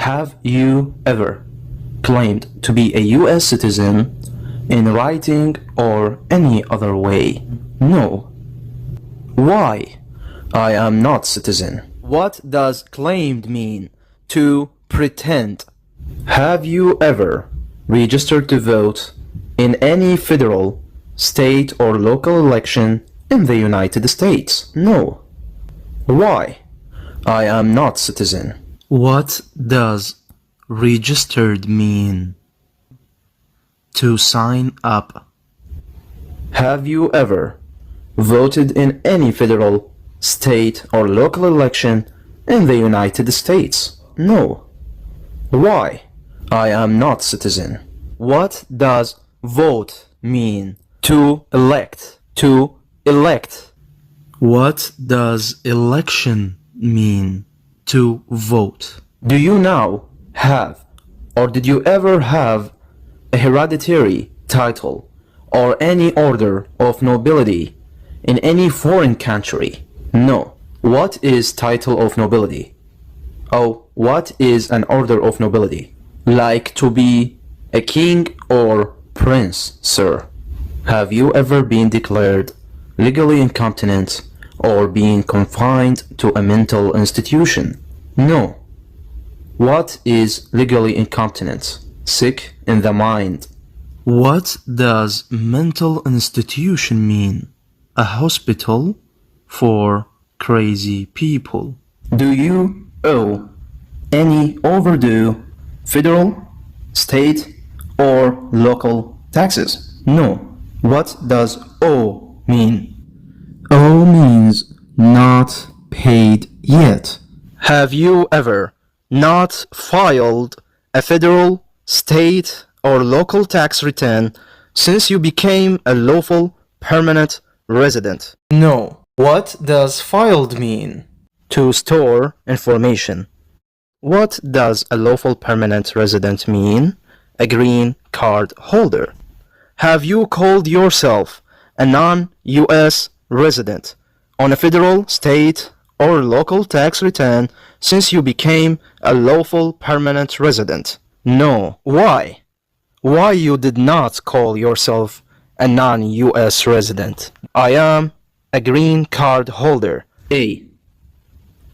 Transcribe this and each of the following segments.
Have you ever claimed to be a US citizen in writing or any other way? No. Why? I am not citizen. What does claimed mean? To pretend. Have you ever registered to vote in any federal, state or local election in the United States? No. Why? I am not citizen. What does registered mean? To sign up. Have you ever voted in any federal, state or local election in the United States? No. Why? I am not citizen. What does vote mean? To elect. To elect. What does election mean? To vote. Do you now have, or did you ever have, a hereditary title or any order of nobility in any foreign country? No. What is title of nobility? Oh, what is an order of nobility? Like to be a king or prince, sir. Have you ever been declared legally incompetent or been confined to a mental institution? No. What is legally incompetent? Sick in the mind. What does mental institution mean? A hospital for crazy people. Do you owe any overdue federal, state, or local taxes? No. What does owe mean? Owe means not paid yet. Have you ever not filed a federal, state, or local tax return since you became a lawful permanent resident? No. What does filed mean? To store information. What does a lawful permanent resident mean? A green card holder. Have you called yourself a non-US resident on a federal, state, or local tax return since you became a lawful permanent resident? No. Why? Why you did not call yourself a non-US resident? I am a green card holder. A.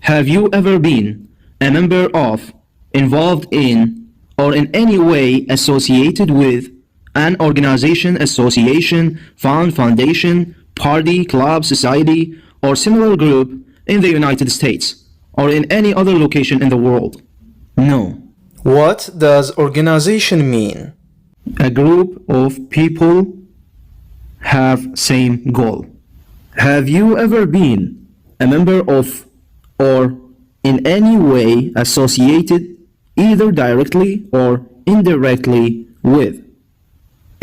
Have you ever been a member of, involved in, or in any way associated with an organization, association, fund, foundation, party, club, society, or similar group in the United States or in any other location in the world? No. What does organization mean? A group of people have same goal. Have you ever been a member of or in any way associated either directly or indirectly with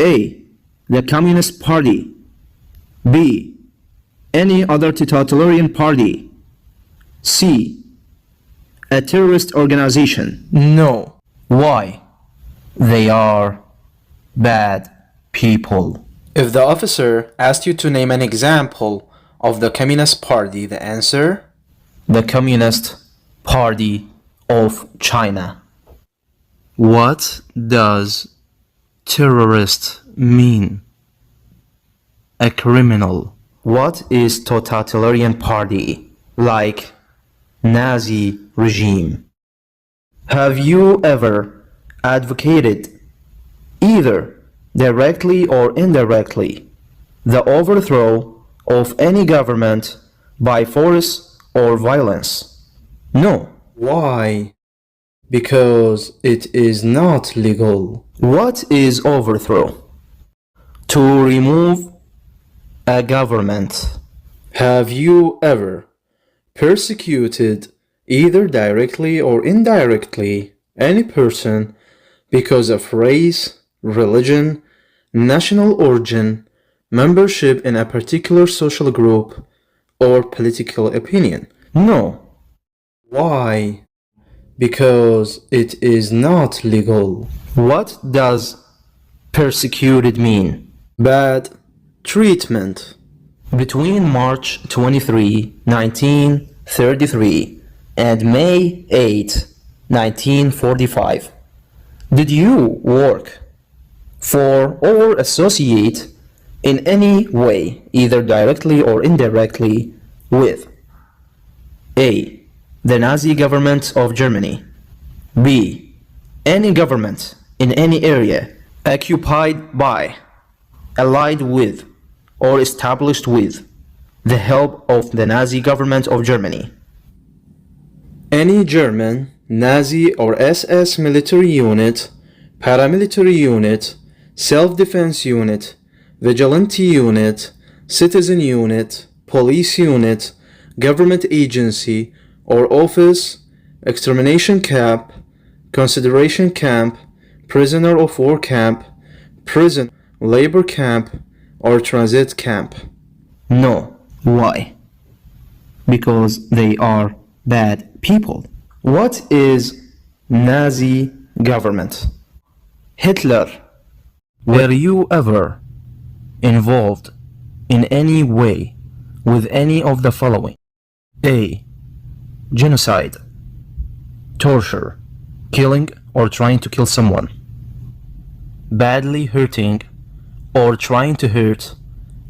A. the Communist Party, B. any other totalitarian party, C. a terrorist organization? No. Why? They are bad people. If the officer asked you to name an example of the Communist Party, the answer? The Communist Party of China. What does terrorist mean? A criminal. What is totalitarian party? Like Nazi regime. Have you ever advocated, either directly or indirectly, the overthrow of any government by force or violence? No. Why? Because it is not legal. What is overthrow? To remove a government. Have you ever persecuted, either directly or indirectly, any person because of race, religion, national origin, membership in a particular social group, or political opinion? No. Why? Because it is not legal. What does persecuted mean? Bad treatment. Between March 23, 1933 and May 8, 1945. Did you work for or associate in any way, either directly or indirectly, with A. the Nazi government of Germany, B. any government in any area occupied by, allied with, or established with the help of the Nazi government of Germany? Any German, Nazi or SS military unit, paramilitary unit, self-defense unit, vigilante unit, citizen unit, police unit, government agency or office, extermination camp, consideration camp, prisoner of war camp, prison, labor camp, or transit camp. No. Why? Because they are bad people. What is Nazi government? Hitler. Were you ever involved in any way with any of the following? A. genocide, torture, killing or trying to kill someone, badly hurting or trying to hurt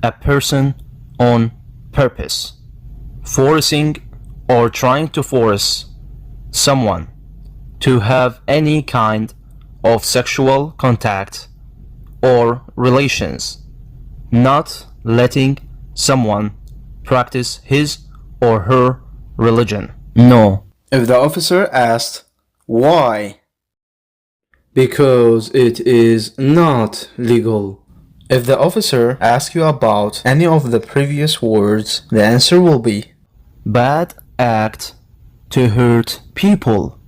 a person on purpose, forcing or trying to force someone to have any kind of sexual contact or relations, not letting someone practice his or her religion. No. If the officer asked, why? Because it is not legal. If the officer asks you about any of the previous words, the answer will be bad act, to hurt people.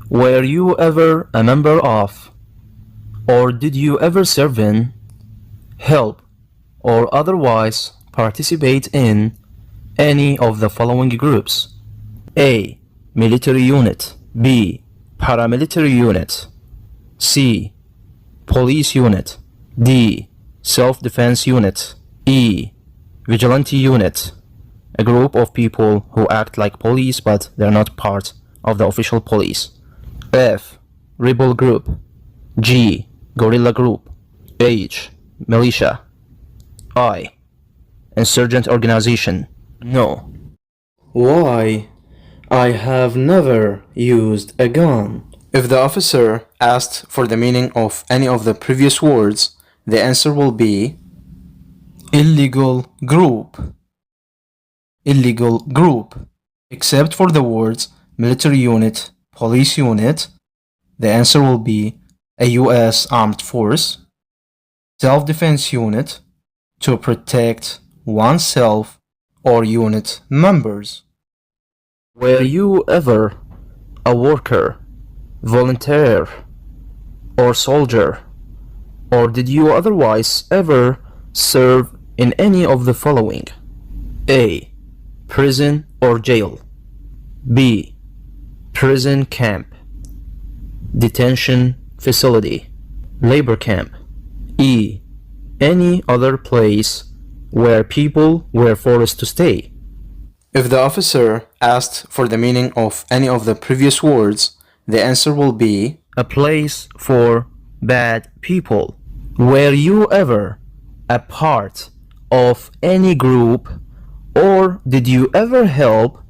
Were you ever a member of, or did you ever serve in, help, or otherwise participate in any of the following groups? A. military unit, B. paramilitary unit, C. police unit, D. self-defense unit, E. vigilante unit, a group of people who act like police but they're not part of the official police, F. rebel group, G. guerrilla group, H. militia, I. insurgent organization. No. Why? I have never used a gun. If the officer asked for the meaning of any of the previous words, the answer will be illegal group. Illegal group. Except for the words military unit, police unit, the answer will be a U.S. armed force, self-defense unit, to protect oneself or unit members. Were you ever a worker, volunteer, or soldier, or did you otherwise ever serve in any of the following? A. prison or jail, B. prison camp, detention facility, labor camp, E. any other place where people were forced to stay. If the officer asked for the meaning of any of the previous words, the answer will be a place for bad people. Were you ever a part of any group, or did you ever help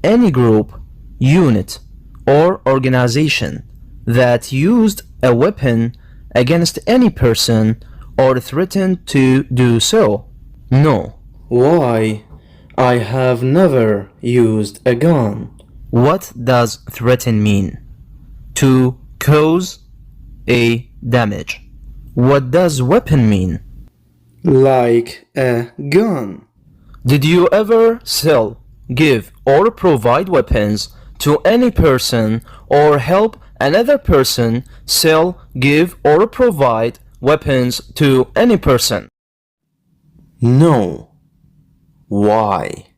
any group, unit, or organization that used a weapon against any person or threatened to do so? No. Why? I have never used a gun. What does threaten mean? To cause a damage. What does weapon mean? Like a gun. Did you ever sell, give, or provide weapons to any person or help another person sell, give, or provide weapons to any person? No. Why?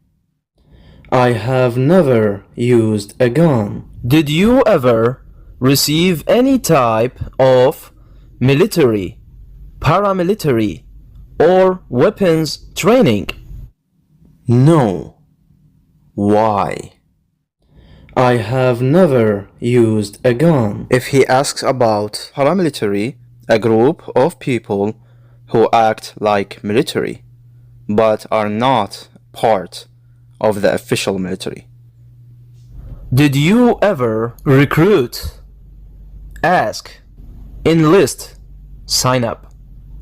I have never used a gun. Did you ever receive any type of military, paramilitary, or weapons training? No. Why? I have never used a gun. If he asks about paramilitary, a group of people who act like military but are not part of the official military. Did you ever recruit, ask, enlist, sign up,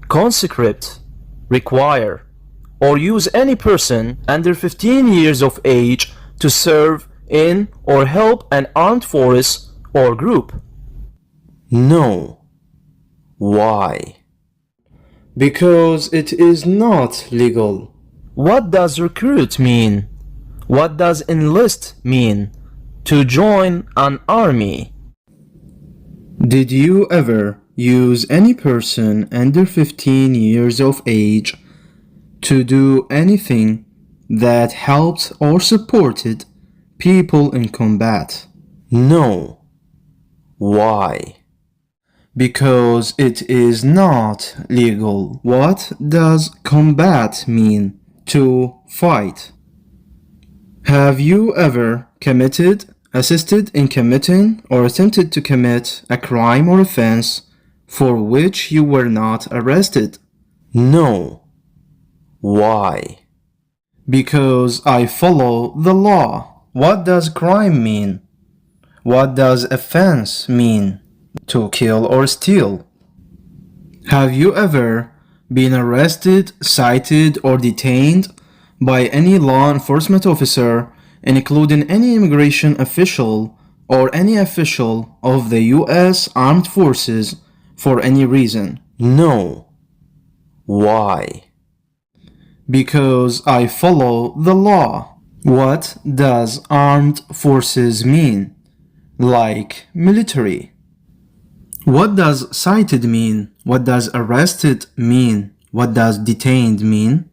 conscript, require, or use any person under 15 years of age to serve in or help an armed force or group? No. Why? Because it is not legal. What does recruit mean? What does enlist mean? To join an army. Did you ever use any person under 15 years of age to do anything that helped or supported people in combat? No. Why? Because it is not legal. What does combat mean? To fight. Have you ever committed, assisted in committing, or attempted to commit a crime or offense for which you were not arrested? No. Why? Because I follow the law. What does crime mean? What does offense mean? To kill or steal. Have you ever been arrested, cited, or detained by any law enforcement officer, including any immigration official or any official of the U.S. Armed Forces, for any reason? No. Why? Because I follow the law. What does armed forces mean? Like military. What does cited mean? What does arrested mean? What does detained mean?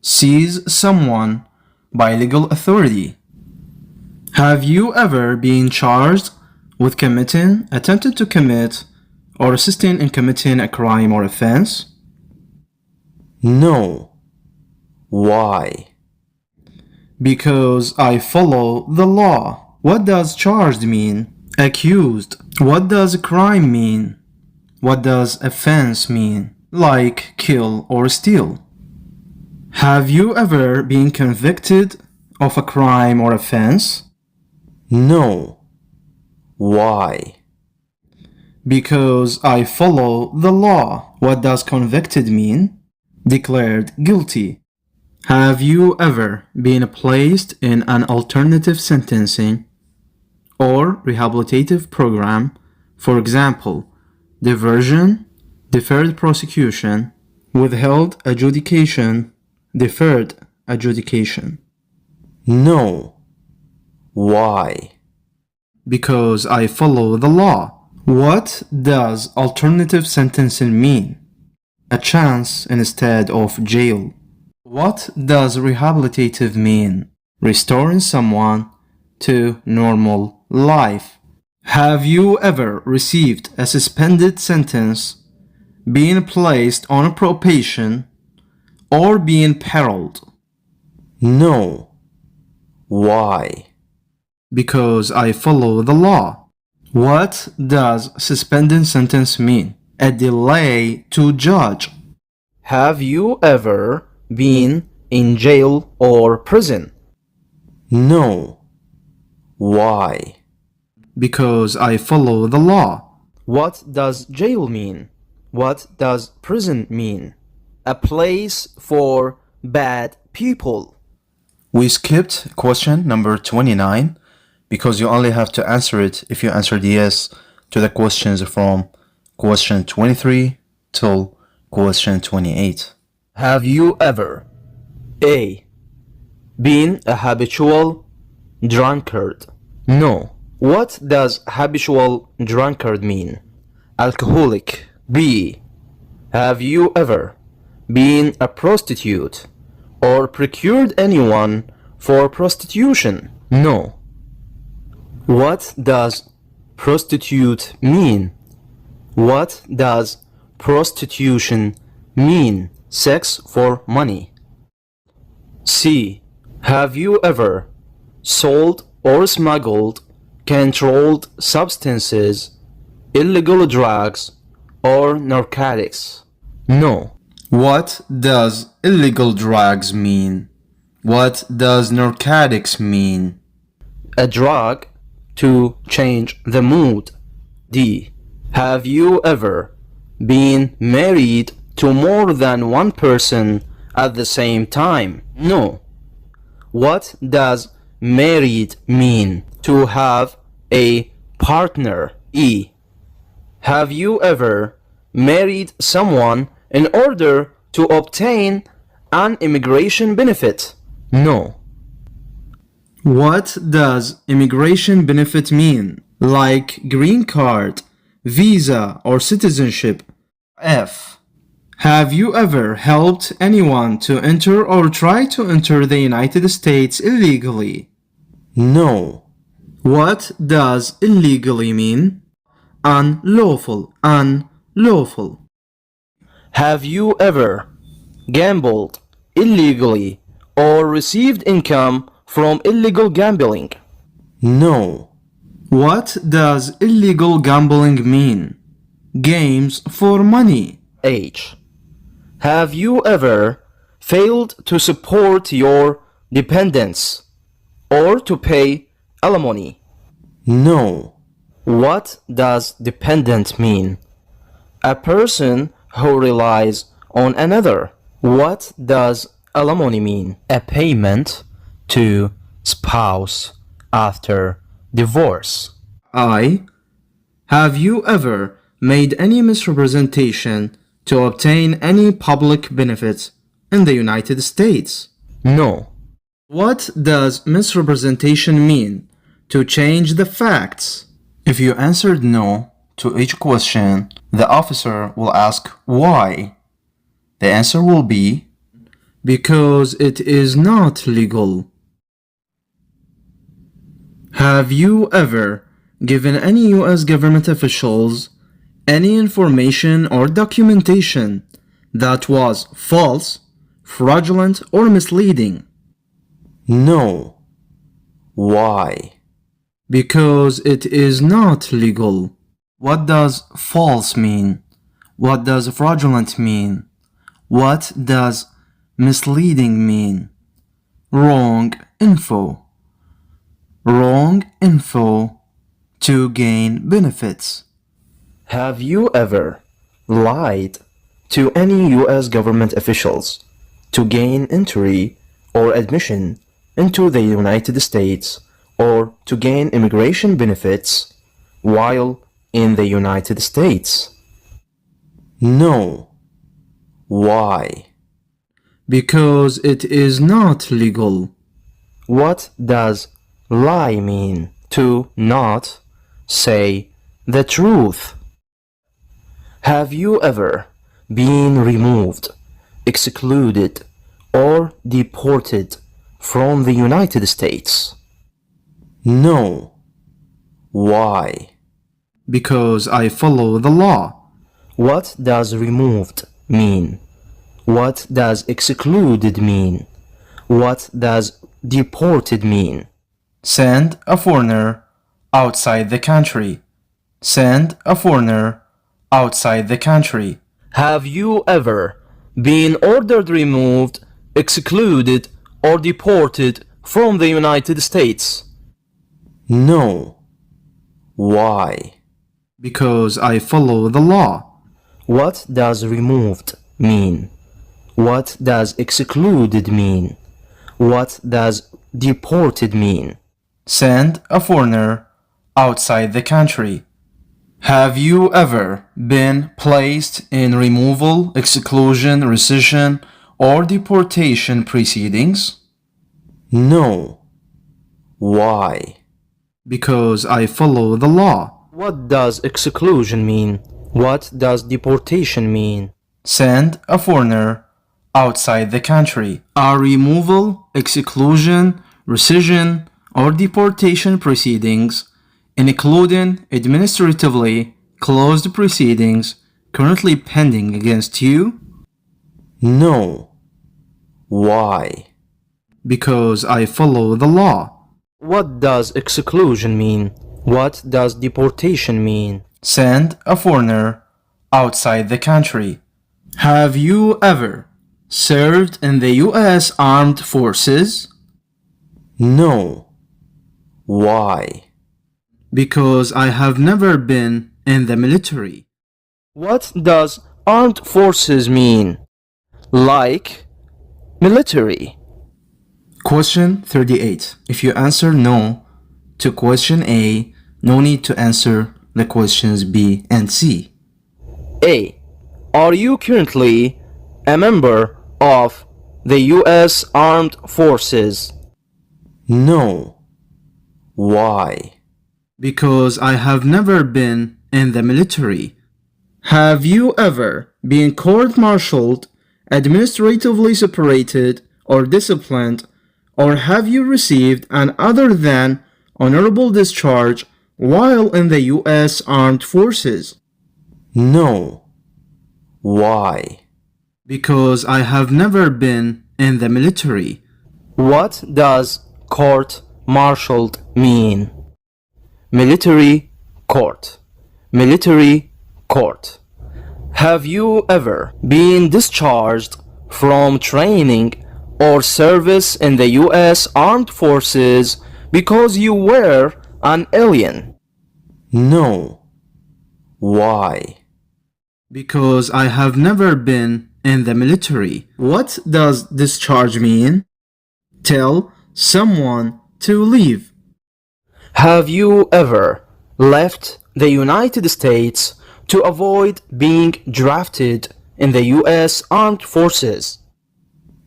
Seize someone by legal authority. Have you ever been charged with committing, attempted to commit, or assisting in committing a crime or offense? No. Why? Because I follow the law. What does charged mean? Accused. What does crime mean? What does offense mean? Like kill or steal. Have you ever been convicted of a crime or offense? No. Why? Because I follow the law. What does convicted mean? Declared guilty. Have you ever been placed in an alternative sentencing or rehabilitative program, for example, diversion, deferred prosecution, withheld adjudication, deferred adjudication? No. Why? Because I follow the law. What does alternative sentencing mean? A chance instead of jail. What does rehabilitative mean? Restoring someone to normal life. Have you ever received a suspended sentence, been placed on probation, or been paroled? No. Why? Because I follow the law. What does suspended sentence mean? A delay to judge. Have you ever been in jail or prison? No. Why? Because I follow the law. What does jail mean? What does prison mean? A place for bad people. We skipped question number 29 because you only have to answer it if you answered yes to the questions from question 23 till question 28. Have you ever A. Been a habitual drunkard? No. What does habitual drunkard mean? Alcoholic. B. Have you ever been a prostitute or procured anyone for prostitution? No. What does prostitute mean? What does prostitution mean? Sex for money. C. Have you ever sold or smuggled controlled substances, illegal drugs, or narcotics? No. What does illegal drugs mean? What does narcotics mean? A drug to change the mood. D. Have you ever been married to more than one person at the same time? No. What does married mean? To have a partner. E. Have you ever married someone in order to obtain an immigration benefit? No. What does immigration benefit mean? Like green card, visa, or citizenship? F. Have you ever helped anyone to enter or try to enter the United States illegally? No. What does illegally mean? Unlawful, unlawful. Have you ever gambled illegally or received income from illegal gambling? No. What does illegal gambling mean? Games for money. H. Have you ever failed to support your dependents or to pay alimony? No. What does dependent mean? A person who relies on another. What does alimony mean? A payment to spouse after divorce. I. Have you ever made any misrepresentation to obtain any public benefits in the United States? No. What does misrepresentation mean? To change the facts. If you answered no to each question, the officer will ask why. The answer will be because it is not legal. Have you ever given any U.S. government officials any information or documentation that was false, fraudulent, or misleading? No. Why? Because it is not legal. What does false mean? What does fraudulent mean? What does misleading mean? Wrong info. Wrong info to gain benefits. Have you ever lied to any U.S. government officials to gain entry or admission into the United States or to gain immigration benefits while in the United States? No. Why? Because it is not legal. What does lie mean? To not say the truth. Have you ever been removed, excluded, or deported from the United States? No. Why? Because I follow the law. What does removed mean? What does excluded mean? What does deported mean? Send a foreigner outside the country. Send a foreigner outside the country. Have you ever been ordered removed, excluded, or deported from the United States? No. Why? Because I follow the law. What does removed mean? What does excluded mean? What does deported mean? Send a foreigner outside the country. Have you ever been placed in removal, exclusion, rescission, or deportation proceedings? No. Why? Because I follow the law. What does exclusion mean? What does deportation mean? Send a foreigner outside the country. A removal, exclusion, rescission, or deportation proceedings, including administratively closed proceedings currently pending against you? No. Why? Because I follow the law. What does exclusion mean? What does deportation mean? Send a foreigner outside the country. Have you ever served in the U.S. Armed Forces? No. Why? Because I have never been in the military. What does armed forces mean? Like military. Question 38. If you answer no to question A, no need to answer the questions B and C. A. Are you currently a member of the U.S. Armed Forces? No. Why? Because I have never been in the military. Have you ever been court-martialed, administratively separated, or disciplined, or have you received an other than honorable discharge while in the U.S. Armed Forces? No. Why? Because I have never been in the military. What does court-martialed mean? Military court. Military court. Have you ever been discharged from training or service in the U.S. Armed Forces because you were an alien? No. Why? Because I have never been in the military. What does discharge mean? Tell someone to leave. Have you ever left the United States to avoid being drafted in the U.S. Armed Forces?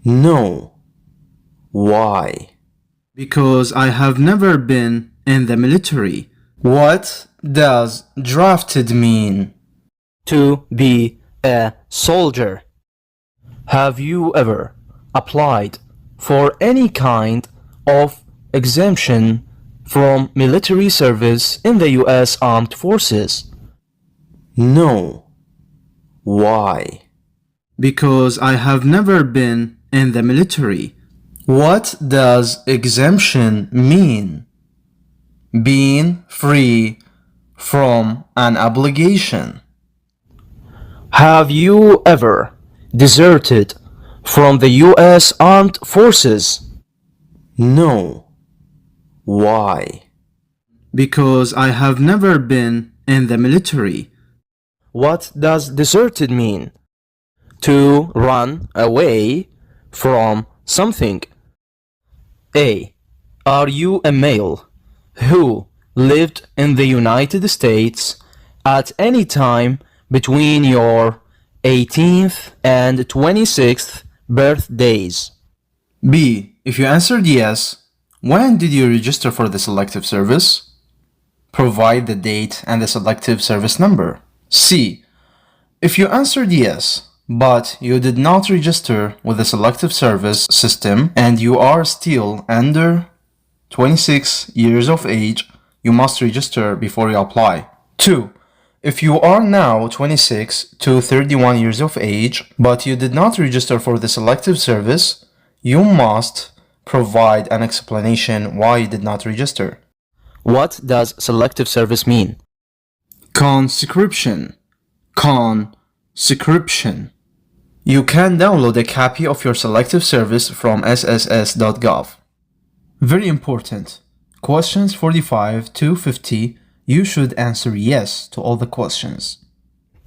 No. Why? Because I have never been in the military. What does drafted mean? To be a soldier. Have you ever applied for any kind of exemption from military service in the U.S. Armed Forces? No. Why? Because I have never been in the military. What does exemption mean? Being free from an obligation. Have you ever deserted from the U.S. Armed Forces? No. Why? Because I have never been in the military. What does deserted mean? To run away from something. A. Are you a male who lived in the United States at any time between your 18th and 26th birthdays? B. If you answered yes, when did you register for the selective service? Provide the date and the selective service number. C. If you answered yes, but you did not register with the selective service system and you are still under 26 years of age, you must register before you apply. 2. If you are now 26 to 31 years of age, but you did not register for the selective service, you must provide an explanation why you did not register. What does selective service mean? Conscription. Conscription. You can download a copy of your selective service from sss.gov. Very important. Questions 45 to 50, you should answer yes to all the questions.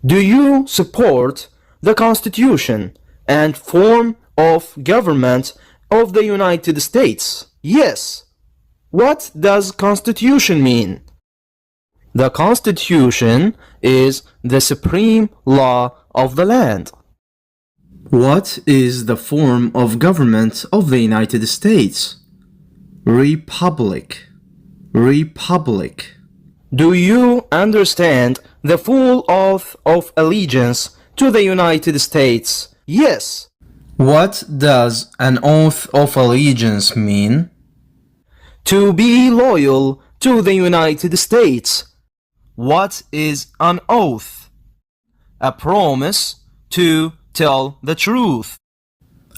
Do you support the Constitution and form of government of the United States? Yes. What does Constitution mean? The Constitution is the supreme law of the land. What is the form of government of the United States? Republic. Republic. Do you understand the full oath of allegiance to the United States? Yes. What does an oath of allegiance mean? To be loyal to the United States. What is an oath? A promise to tell the truth.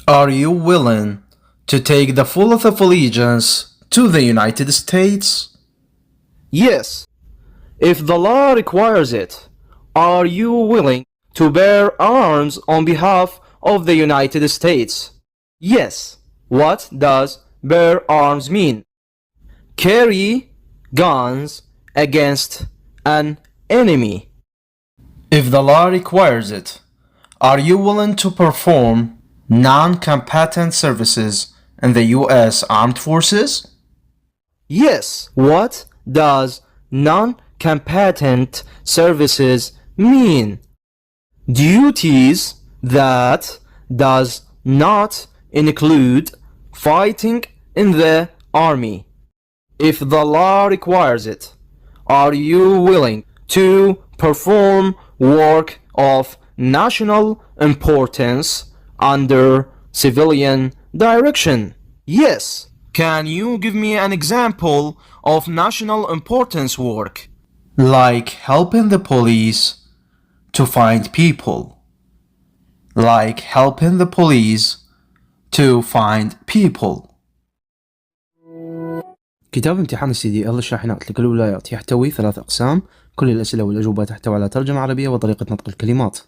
Are you willing to take the full oath of allegiance to the United States? Yes. If the law requires it, are you willing to bear arms on behalf of the United States? Yes. What does bear arms mean? Carry guns against an enemy. If the law requires it, are you willing to perform non-combatant services in the U.S. Armed Forces? Yes. What does non-combatant services mean? Duties that does not include fighting in the army. If the law requires it, are you willing to perform work of national importance under civilian direction? Yes. Can you give me an example of national importance work? Like helping the police to find people. Like helping the police to find people. كتاب امتحان السيدي الشاحنات لكل الولايات يحتوي 3 أقسام. كل الأسئلة والأجوبة تحتوي على ترجمة عربية وطريقة نطق الكلمات.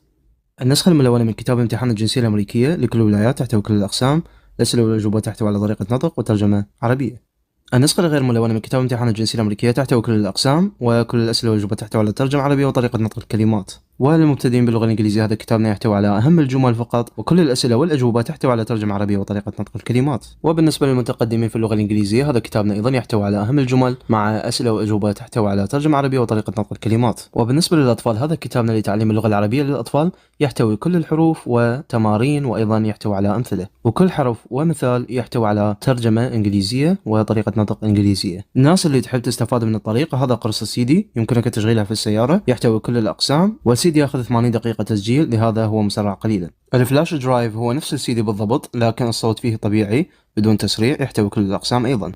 النسخة الملونة من كتاب امتحان الجنسية الأمريكية لكل الولايات تحتوي كل الأقسام. الأسئلة والأجوبة تحتوي على طريقة نطق وترجمة عربية. النسخة الغير ملونة من كتاب امتحان الجنسية الأمريكية تحتوي كل الأقسام، وكل الأسئلة والأجوبة تحتوي على ترجمة عربية وطريقة نطق الكلمات. وللمبتدئين باللغة الإنجليزية هذا كتابنا يحتوي على أهم الجمل فقط، وكل الأسئلة والأجوبة تحتوي على ترجمة عربية وطريقة نطق الكلمات. وبالنسبة للمتقدمين في اللغة الإنجليزية هذا كتابنا أيضا يحتوي على أهم الجمل مع أسئلة وأجوبة تحتوي على ترجمة عربية وطريقة نطق الكلمات. وبالنسبة للأطفال هذا كتابنا لتعليم اللغة العربية للأطفال يحتوي كل الحروف وتمارين، وأيضا يحتوي على أمثلة، وكل حرف ومثال يحتوي على ترجمة إنجليزية وطريقة نطق إنجليزية. الناس اللي تحب تستفاد من الطريقة هذا قرص السيدي يمكنك تشغيلها في السيارة، يحتوي كل الأقسام، والسيدي يأخذ 80 دقيقة تسجيل، لهذا هو مسرع قليلا. الفلاشة درايف هو نفس السيدي بالضبط لكن الصوت فيه طبيعي بدون تسريع، يحتوي كل الأقسام أيضا.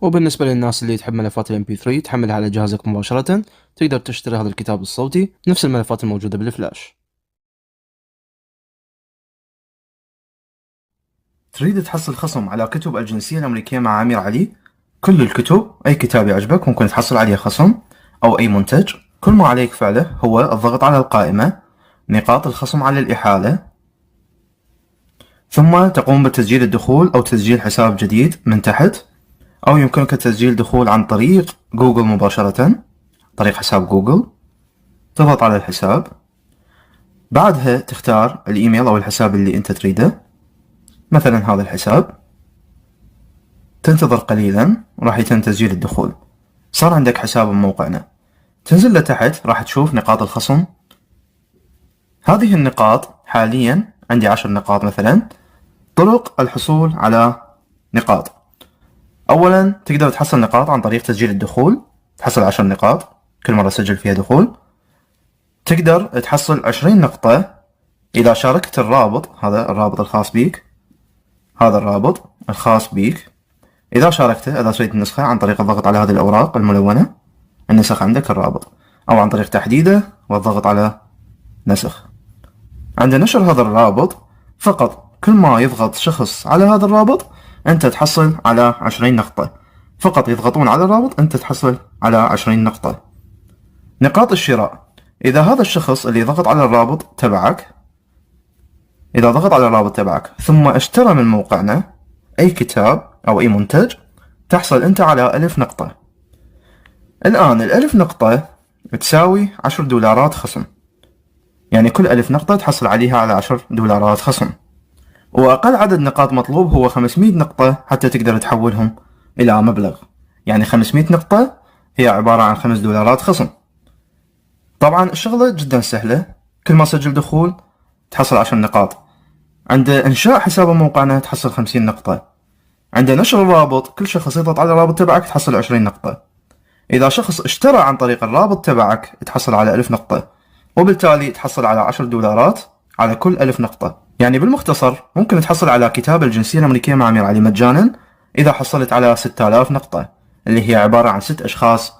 وبالنسبة للناس اللي تحب ملفات MP3 تحملها على جهازك مباشرة، تقدر تشتري هذا الكتاب الصوتي نفس الملفات الموجودة بالفلاش. تريد تحصل خصم على كتب الجنسية الأمريكية مع عمير علي؟ كل الكتب، أي كتاب يعجبك ممكن تحصل عليه خصم، أو أي منتج. كل ما عليك فعله هو الضغط على القائمة، نقاط الخصم على الإحالة، ثم تقوم بتسجيل الدخول أو تسجيل حساب جديد من تحت، أو يمكنك تسجيل دخول عن طريق جوجل مباشرة، طريق حساب جوجل. تضغط على الحساب، بعدها تختار الإيميل أو الحساب اللي أنت تريده، مثلا هذا الحساب. تنتظر قليلا راح يتم تسجيل الدخول، صار عندك حساب بموقعنا. تنزل لتحت راح تشوف نقاط الخصم. هذه النقاط حاليا عندي 10 نقاط مثلا. طرق الحصول على نقاط: اولا تقدر تحصل نقاط عن طريق تسجيل الدخول، تحصل 10 نقاط كل مرة تسجل فيها دخول. تقدر تحصل 20 نقطة اذا شاركت الرابط، هذا الرابط الخاص بيك، هذا الرابط الخاص بيك اذا شاركته، اذا تريد النسخة عن طريق الضغط على هذه الاوراق الملونة، النسخ عندك الرابط، او عن طريق تحديده والضغط على نسخ. عند نشر هذا الرابط فقط كل ما يضغط شخص على هذا الرابط انت تحصل على 20 نقطة، فقط يضغطون على الرابط انت تحصل على 20 نقطة. نقاط الشراء: اذا هذا الشخص اللي ضغط على الرابط تبعك، اذا ضغط على الرابط تبعك ثم اشترى من موقعنا اي كتاب او اي منتج، تحصل انت على 1000 نقطة. الان ال1000 نقطة تساوي $10 خصم، يعني كل 1000 نقطة تحصل عليها على $10 خصم. وأقل عدد نقاط مطلوب هو 500 نقطة حتى تقدر تحولهم إلى مبلغ، يعني 500 نقطة هي عبارة عن $5 خصم. طبعا الشغلة جدا سهلة، كل ما سجل دخول تحصل 10 نقاط، عند إنشاء حساب موقعنا تحصل 50 نقطة، عند نشر الرابط كل شخص يضغط على الرابط تبعك تحصل 20 نقطة، إذا شخص اشترى عن طريق الرابط تبعك تحصل على 1000 نقطة، وبالتالي تحصل على $10 على كل 1000 نقطة. يعني بالمختصر ممكن تحصل على كتاب الجنسية الأمريكية مع عمير علي مجانا إذا حصلت على 6000 نقطة، اللي هي عبارة عن 6 أشخاص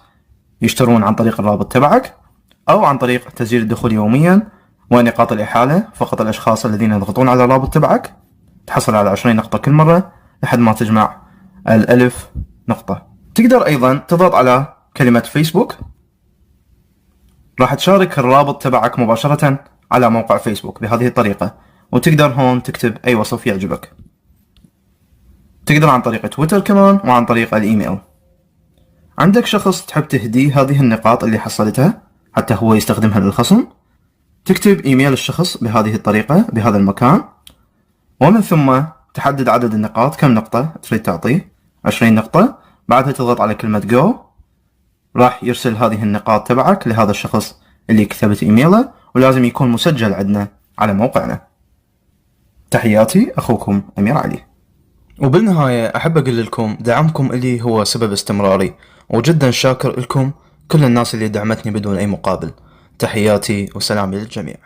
يشترون عن طريق الرابط تبعك، أو عن طريق تسجيل الدخول يوميا ونقاط الإحالة فقط الأشخاص الذين يضغطون على الرابط تبعك، تحصل على 20 نقطة كل مرة لحد ما تجمع 1000 نقطة. تقدر أيضا تضغط على كلمة فيسبوك، راح تشارك الرابط تبعك مباشرة على موقع فيسبوك بهذه الطريقة، وتقدر هون تكتب أي وصف يعجبك. تقدر عن طريق تويتر كمان وعن طريق الإيميل. عندك شخص تحب تهديه هذه النقاط اللي حصلتها حتى هو يستخدمها للخصم، تكتب إيميل الشخص بهذه الطريقة بهذا المكان، ومن ثم تحدد عدد النقاط كم نقطة تريد تعطيه، 20 نقطة. بعدها تضغط على كلمة جو، راح يرسل هذه النقاط تبعك لهذا الشخص اللي كتبت إيميله، ولازم يكون مسجل عندنا على موقعنا. تحياتي، أخوكم أمير علي. وبالنهاية أحب أقول لكم دعمكم إلي هو سبب استمراري، وجدا شاكر لكم كل الناس اللي دعمتني بدون أي مقابل. تحياتي وسلامي للجميع.